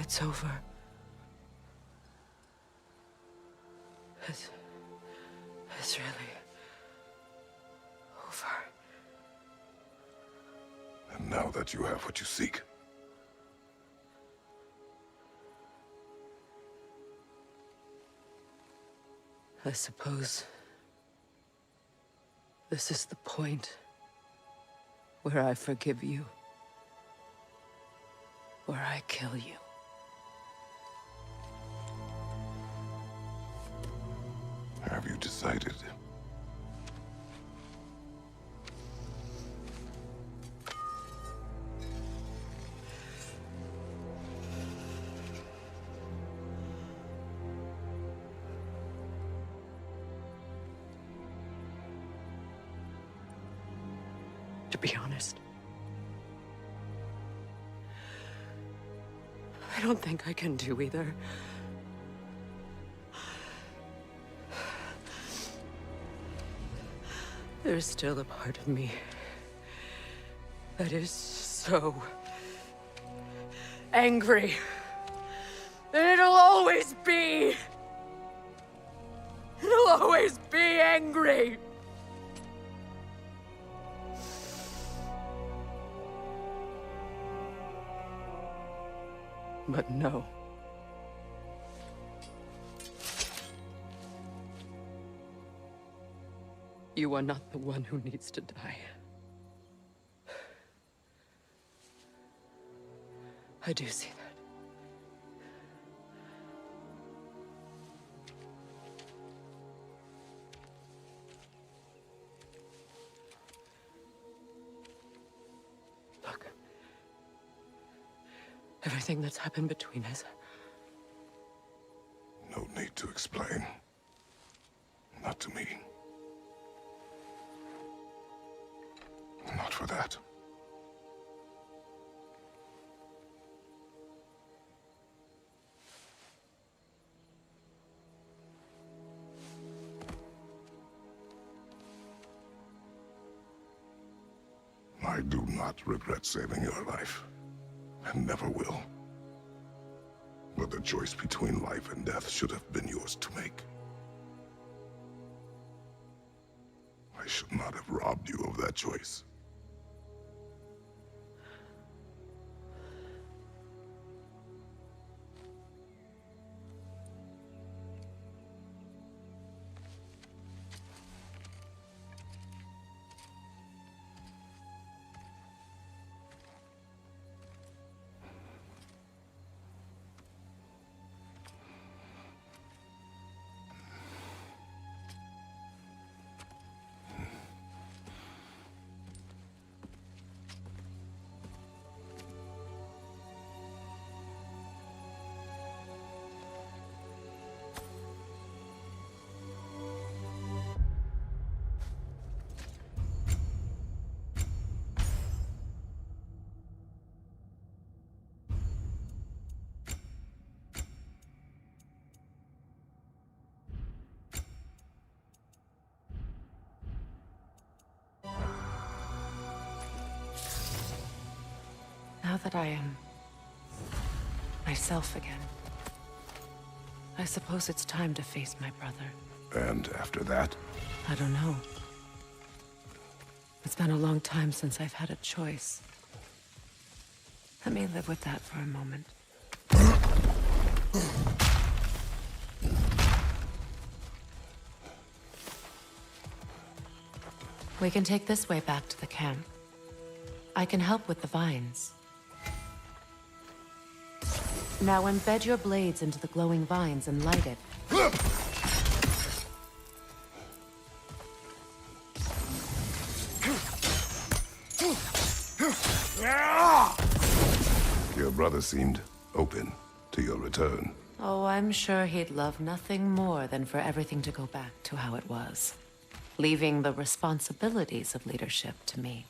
It's over. It's really over. And now that you have what you seek, I suppose this is the point where I forgive you, where I kill you. have you decided? To be honest, I don't think I can do either. There's still a part of me that is so angry. And it'll always be. It'll always be angry. But no. You are not the one who needs to die. I do see that. Look. Everything that's happened between us. No need to explain. Not to me. Not for that. I do not regret saving your life, and never will. But the choice between life and death should have been yours to make. I should not have robbed you of that choice. Now that I am myself again, I suppose it's time to face my brother. And after that? I don't know. It's been a long time since I've had a choice. Let me live with that for a moment. We can take this way back to the camp. I can help with the vines. Now embed your blades into the glowing vines and light it. Your brother seemed open to your return. Oh, I'm sure he'd love nothing more than for everything to go back to how it was, leaving the responsibilities of leadership to me.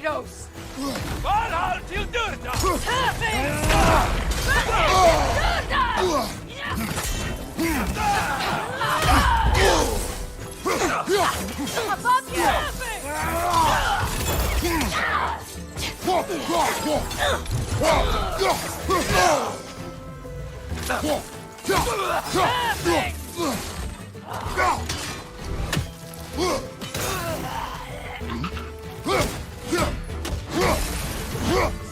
Kratos! Var till dörda!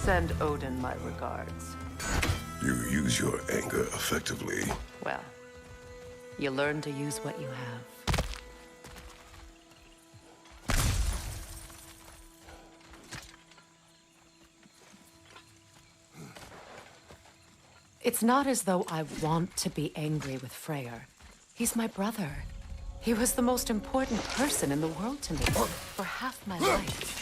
Send Odin my regards. You use your anger effectively. Well, you learn to use what you have. It's not as though I want to be angry with Freya. He's my brother. He was the most important person in the world to me for half my life.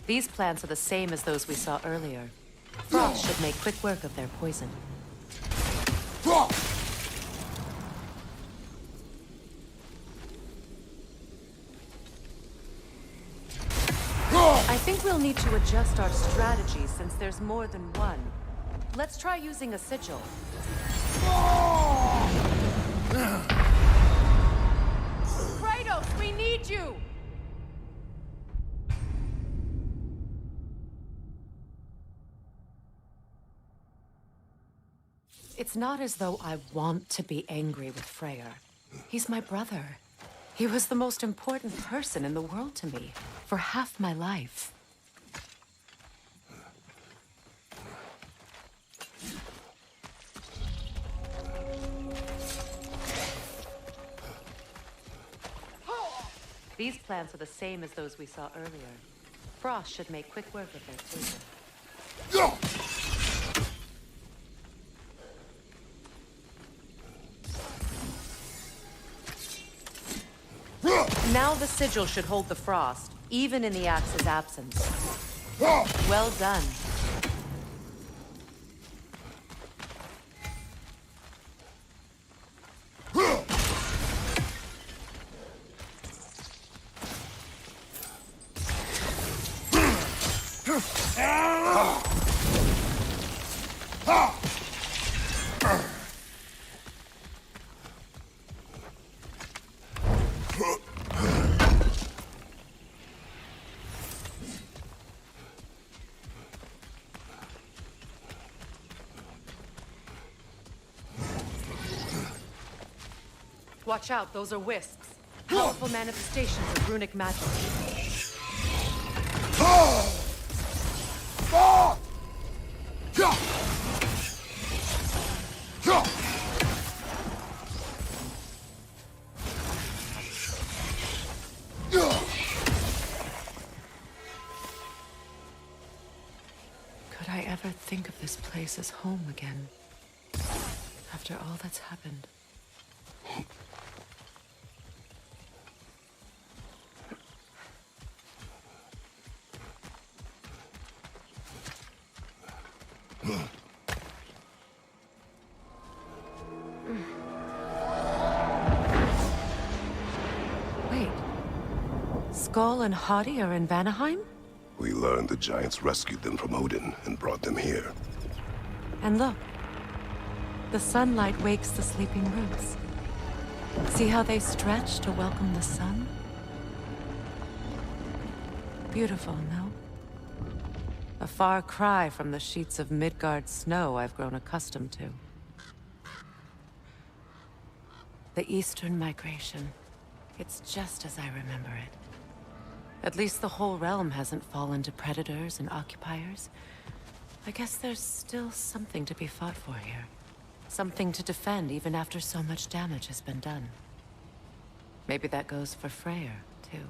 These plants are the same as those we saw earlier. Frost should make quick work of their poison. I think we'll need to adjust our strategy since there's more than one. Let's try using a sigil. Kratos, we need you! It's not as though I want to be angry with Freya. He's my brother. He was the most important person in the world to me for half my life. These plants are the same as those we saw earlier. Frost should make quick work of their poison. Now the sigil should hold the frost, even in the axe's absence. Well done. Watch out, those are wisps. Powerful manifestations of runic magic. Could I ever think of this place as home again? After all that's happened. Wait. Skull and Hati are in Vanaheim? We learned the giants rescued them from Odin and brought them here. And look. The sunlight wakes the sleeping roots. See how they stretch to welcome the sun? Beautiful, no? A far cry from the sheets of Midgard snow I've grown accustomed to. The Eastern migration. It's just as I remember it. At least the whole realm hasn't fallen to predators and occupiers. I guess there's still something to be fought for here. Something to defend even after so much damage has been done. Maybe that goes for Freya, too.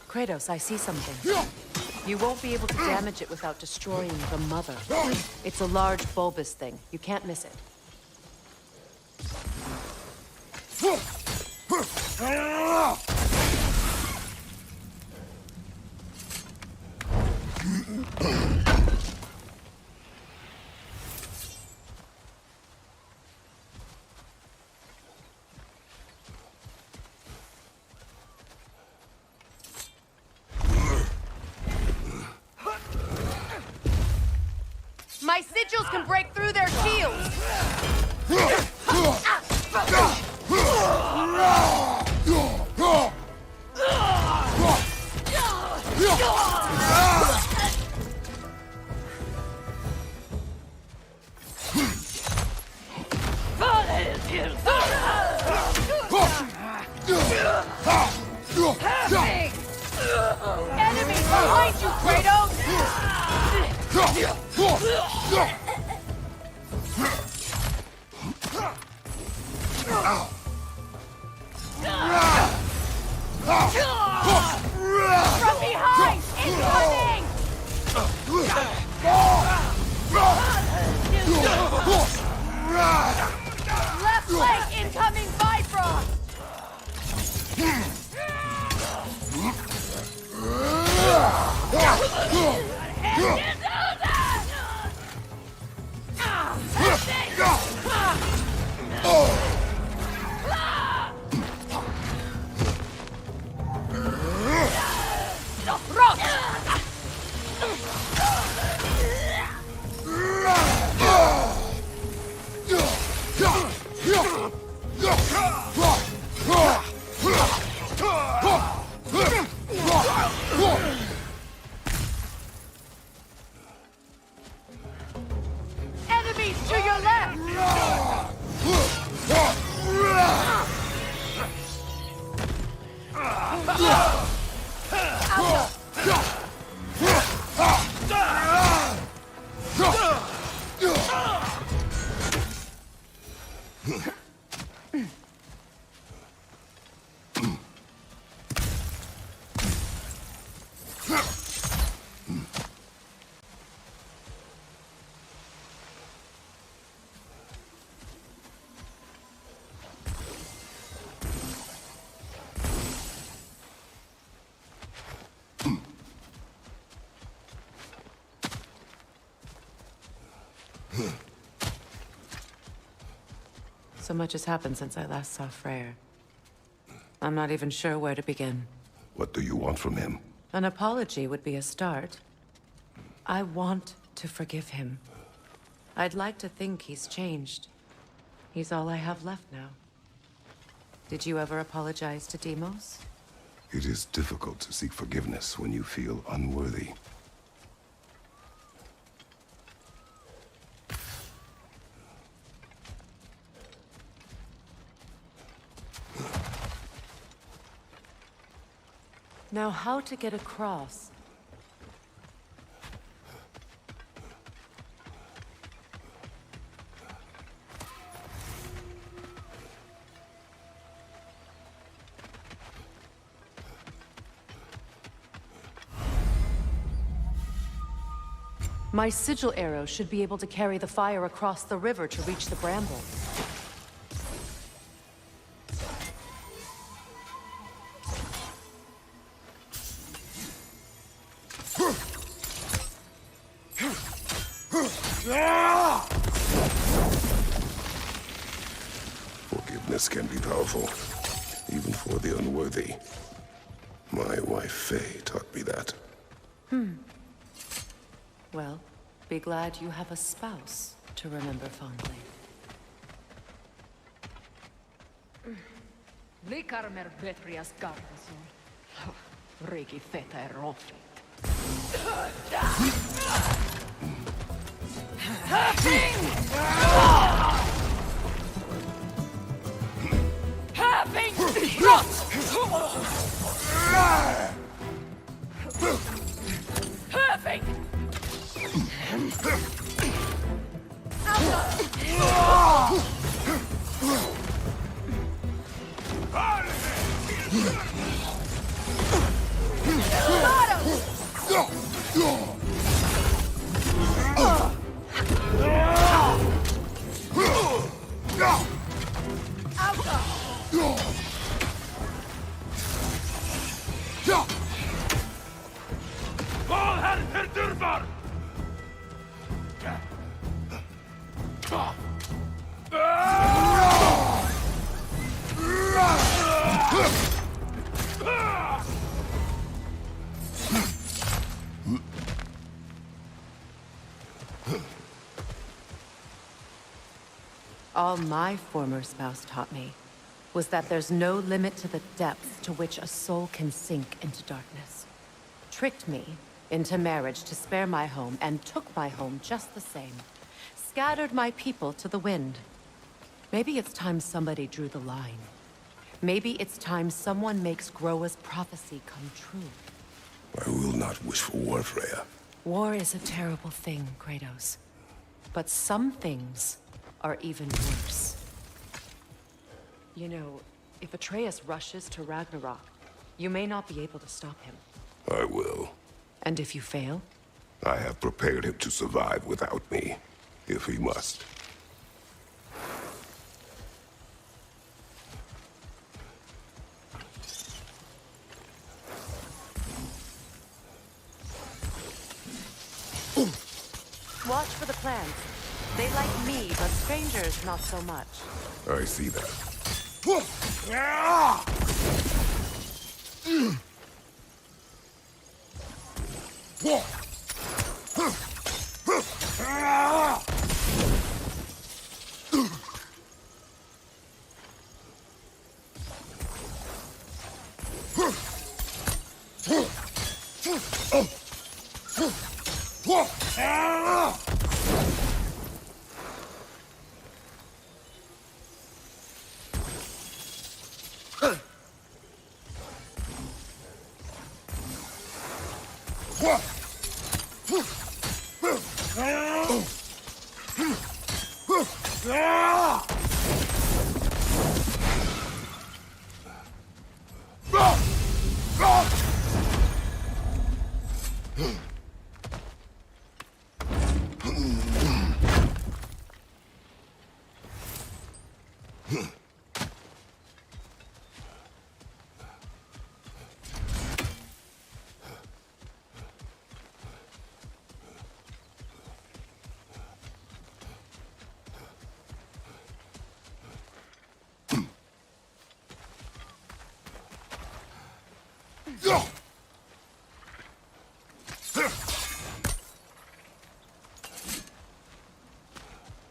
Kratos, I see something. You won't be able to damage it without destroying the mother. It's a large bulbous thing. You can't miss it. My sigils can break through their shields! Enemies behind you, Kratos! From behind! Incoming! Left leg incoming Bifrost! Enemies to your left! So much has happened since I last saw Freya. I'm not even sure where to begin. What do you want from him? An apology would be a start. I want to forgive him. I'd like to think he's changed. He's all I have left now. Did you ever apologize to Deimos? It is difficult to seek forgiveness when you feel unworthy. Now, how to get across? My sigil arrow should be able to carry the fire across the river to reach the bramble. Forgiveness can be powerful, even for the unworthy. My wife, Faye, taught me that. Well, be glad you have a spouse to remember fondly. Likarmer Betrias Gardason. Regi feta är råfligt. Having rot! Valhall til Durbar! All my former spouse taught me was that there's no limit to the depth to which a soul can sink into darkness. Tricked me into marriage to spare my home, and took my home just the same. Scattered my people to the wind. Maybe it's time somebody drew the line. Maybe it's time someone makes Groa's prophecy come true. I will not wish for war, Freya. War is a terrible thing, Kratos. But some things are even worse. You know, if Atreus rushes to Ragnarok, you may not be able to stop him. I will. And if you fail? I have prepared him to survive without me, if he must. Watch for the plants. They like me, but strangers not so much. I see that.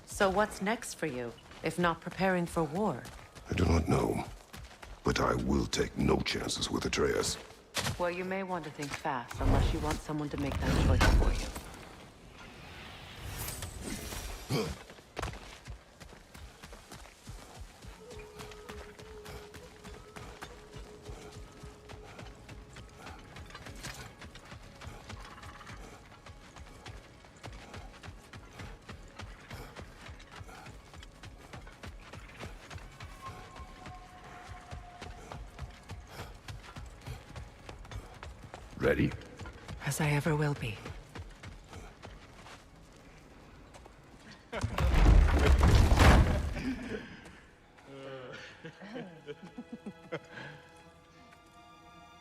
So what's next for you, if not preparing for war? I do not know, but I will take no chances with Atreus. Well, you may want to think fast, unless you want someone to make that choice for you. Ready? As I ever will be.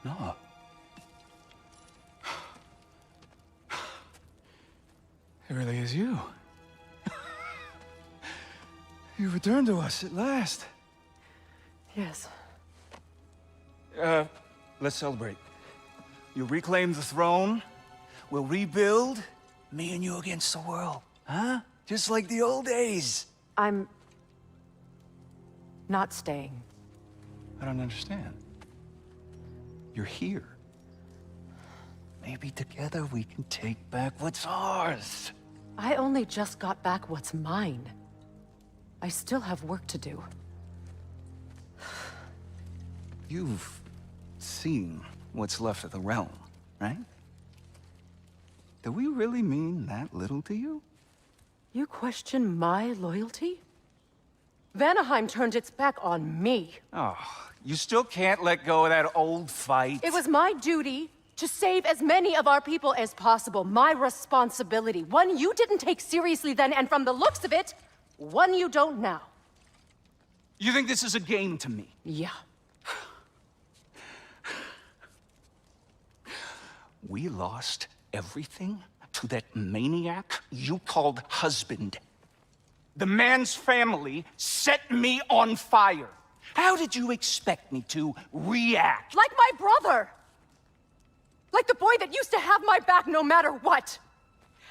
No. It really is you. You returned to us at last. Yes. Let's celebrate. You reclaim the throne, we'll rebuild, me and you against the world, huh? Just like the old days. I'm not staying. I don't understand. You're here. Maybe together we can take back what's ours. I only just got back what's mine. I still have work to do. You've seen what's left of the realm, right? Do we really mean that little to you? You question my loyalty? Vanaheim turned its back on me. Oh, you still can't let go of that old fight? It was my duty to save as many of our people as possible. My responsibility. One you didn't take seriously then, and from the looks of it, one you don't now. You think this is a game to me? Yeah. We lost everything to that maniac you called husband. The man's family set me on fire. How did you expect me to react? Like my brother! Like the boy that used to have my back no matter what!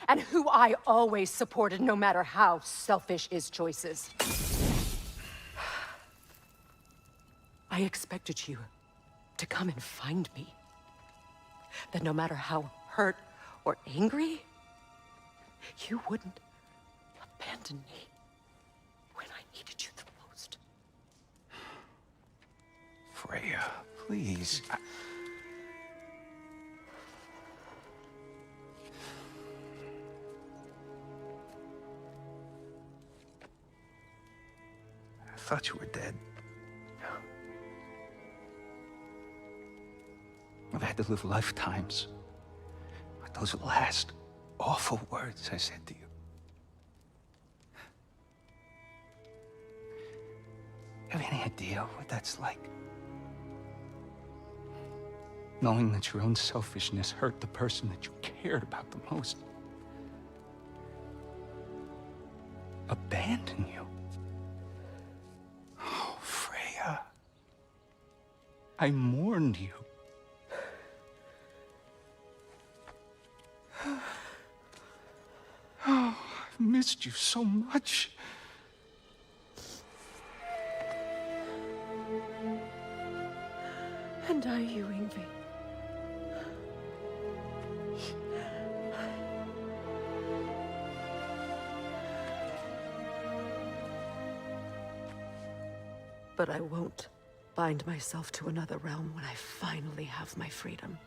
And who I always supported no matter how selfish his choices. I expected you to come and find me. That no matter how hurt or angry, you wouldn't abandon me when I needed you the most. Freya, please. I thought you were dead. I've had to live lifetimes with those last awful words I said to you. You have any idea what that's like? Knowing that your own selfishness hurt the person that you cared about the most. Abandon you. Oh, Freya. I mourned you. Oh, I've missed you so much. And are you, Yngvi? But I won't bind myself to another realm when I finally have my freedom.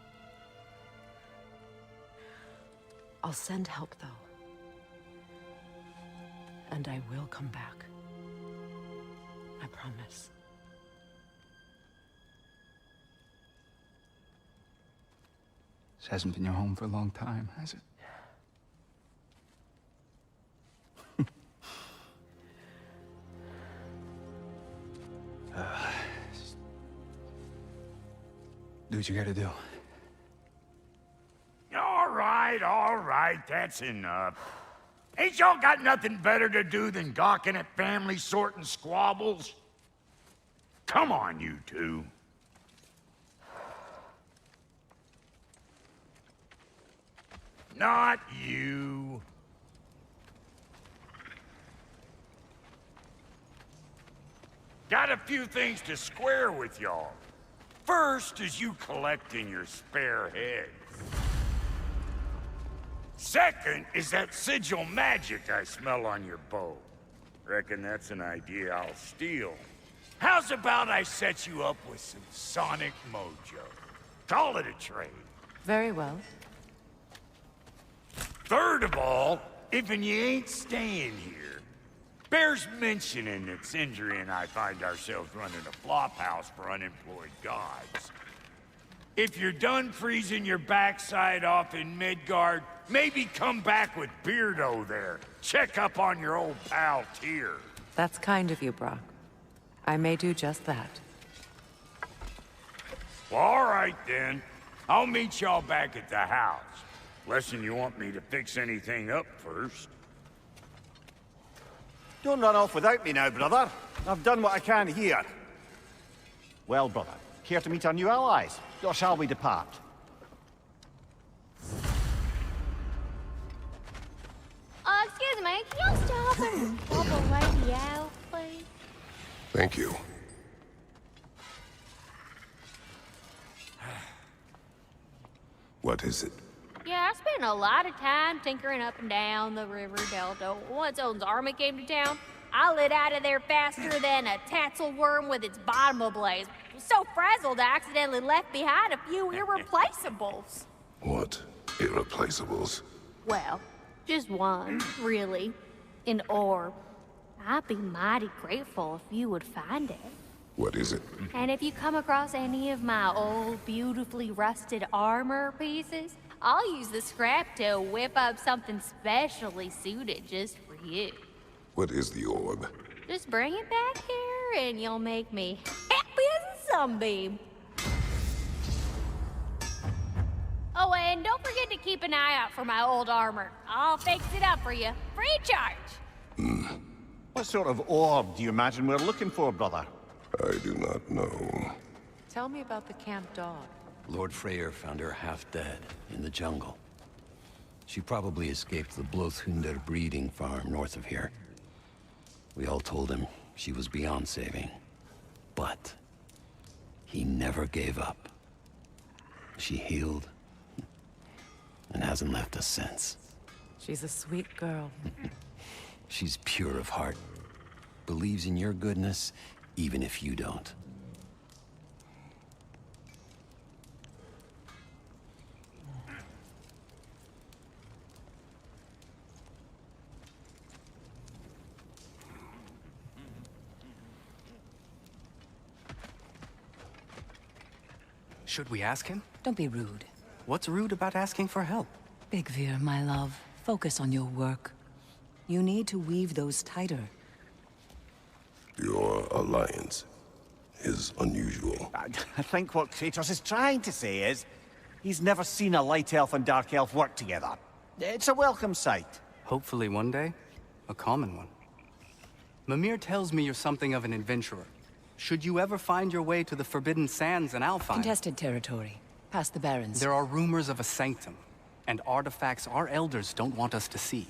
I'll send help, though. And I will come back. I promise. This hasn't been your home for a long time, has it? Do what you gotta do. All right, that's enough. Ain't y'all got nothing better to do than gawking at family sorting squabbles? Come on, you two. Not you. Got a few things to square with y'all. First is you collecting your spare heads. Second is that sigil magic I smell on your bow. Reckon that's an idea I'll steal. How's about I set you up with some sonic mojo? Call it a trade. Very well. Third of all, if you ain't staying here, bears mentioning that Sindri and I find ourselves running a flophouse for unemployed gods. If you're done freezing your backside off in Midgard, maybe come back with Beardo there. Check up on your old pal Tyr. That's kind of you, Brock. I may do just that. Well, all right then. I'll meet y'all back at the house. Less'n you want me to fix anything up first. Don't run off without me now, brother. I've done what I can here. Well, brother, care to meet our new allies? Or shall we depart? Excuse me, can you stop and help a lady out, please? Thank you. What is it? Yeah, I spent a lot of time tinkering up and down the river delta. Once Odin's army came to town, I lit out of there faster than a tassel worm with its bottom ablaze. So frazzled, I accidentally left behind a few irreplaceables. What irreplaceables? Well, just one, really. An orb. I'd be mighty grateful if you would find it. What is it? And if you come across any of my old, beautifully rusted armor pieces, I'll use the scrap to whip up something specially suited just for you. What is the orb? Just bring it back here and you'll make me happy as a sunbeam. Oh, and don't forget to keep an eye out for my old armor. I'll fix it up for you, free of charge. What sort of orb do you imagine we're looking for, brother? I do not know. Tell me about the camp dog. Lord Freya found her half dead in the jungle. She probably escaped the Blothunder breeding farm north of here. We all told him she was beyond saving. But he never gave up. She healed and hasn't left us since. She's a sweet girl. She's pure of heart. Believes in your goodness, even if you don't. Should we ask him? Don't be rude. What's rude about asking for help? Big Veer, my love, focus on your work. You need to weave those tighter. Your alliance is unusual. I think what Kratos is trying to say is, he's never seen a light elf and dark elf work together. It's a welcome sight. Hopefully one day, a common one. Mimir tells me you're something of an adventurer. Should you ever find your way to the Forbidden Sands in Alfheim... Contested territory. Past the Barrens. There are rumors of a sanctum, and artifacts our elders don't want us to see.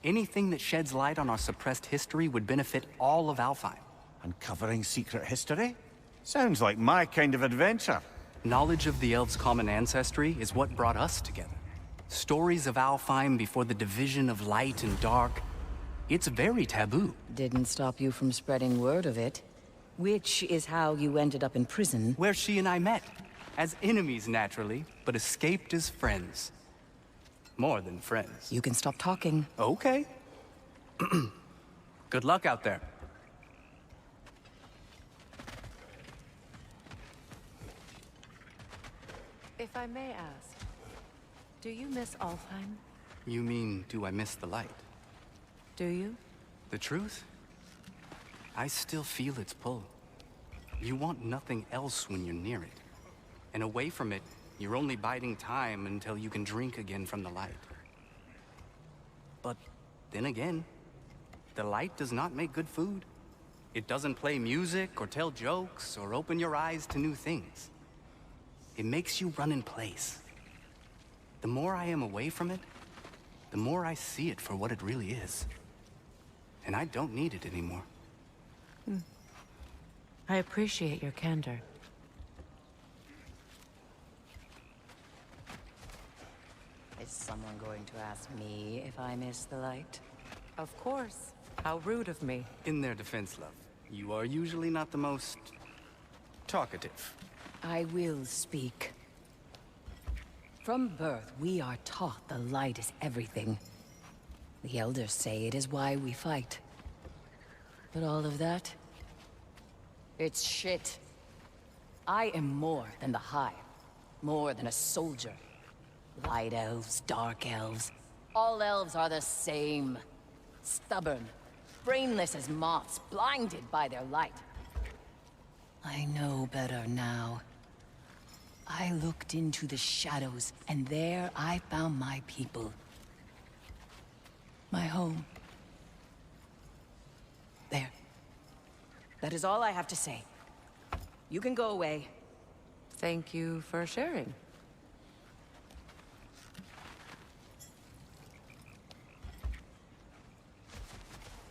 Anything that sheds light on our suppressed history would benefit all of Alfheim. Uncovering secret history? Sounds like my kind of adventure. Knowledge of the elves' common ancestry is what brought us together. Stories of Alfheim before the division of light and dark. It's very taboo. Didn't stop you from spreading word of it. Which is how you ended up in prison. Where she and I met. As enemies, naturally, but escaped as friends. More than friends. You can stop talking. Okay. Good luck out there. If I may ask, do you miss Alfheim? You mean, do I miss the light? Do you? The truth? I still feel its pull. You want nothing else when you're near it. And away from it, you're only biding time until you can drink again from the light. But then again, the light does not make good food. It doesn't play music or tell jokes or open your eyes to new things. It makes you run in place. The more I am away from it, the more I see it for what it really is. And I don't need it anymore. I appreciate your candor. Is someone going to ask me if I miss the light? Of course. How rude of me. In their defense, love, you are usually not the most... talkative. I will speak. From birth, we are taught the light is everything. The elders say it is why we fight. But all of that... it's shit. I am more than the Hive. More than a soldier. Light elves, dark elves. All elves are the same. Stubborn. Brainless as moths, blinded by their light. I know better now. I looked into the shadows, and there I found my people. My home. There. That is all I have to say. You can go away. Thank you for sharing.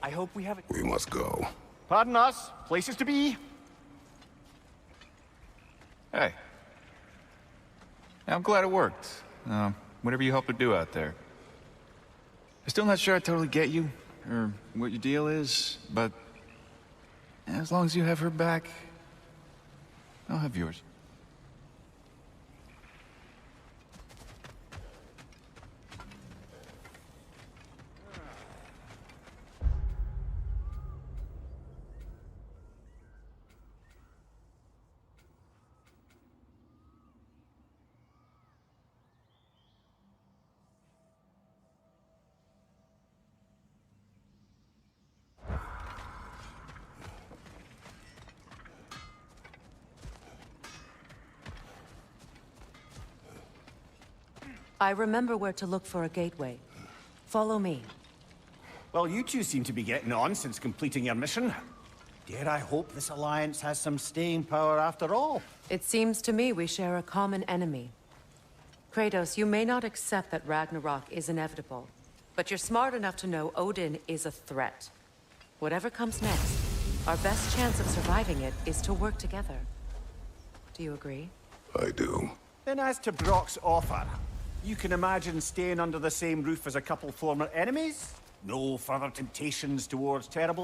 I hope we have it. We must go. Pardon us. Places to be. Hey. I'm glad it worked. Whatever you hope to do out there. I'm still not sure I totally get you, or what your deal is, but... as long as you have her back, I'll have yours. I remember where to look for a gateway. Follow me. Well, you two seem to be getting on since completing your mission. Dare I hope this alliance has some staying power after all? It seems to me we share a common enemy. Kratos, you may not accept that Ragnarok is inevitable, but you're smart enough to know Odin is a threat. Whatever comes next, our best chance of surviving it is to work together. Do you agree? I do. Then as to Brock's offer, you can imagine staying under the same roof as a couple former enemies? No further temptations towards terrible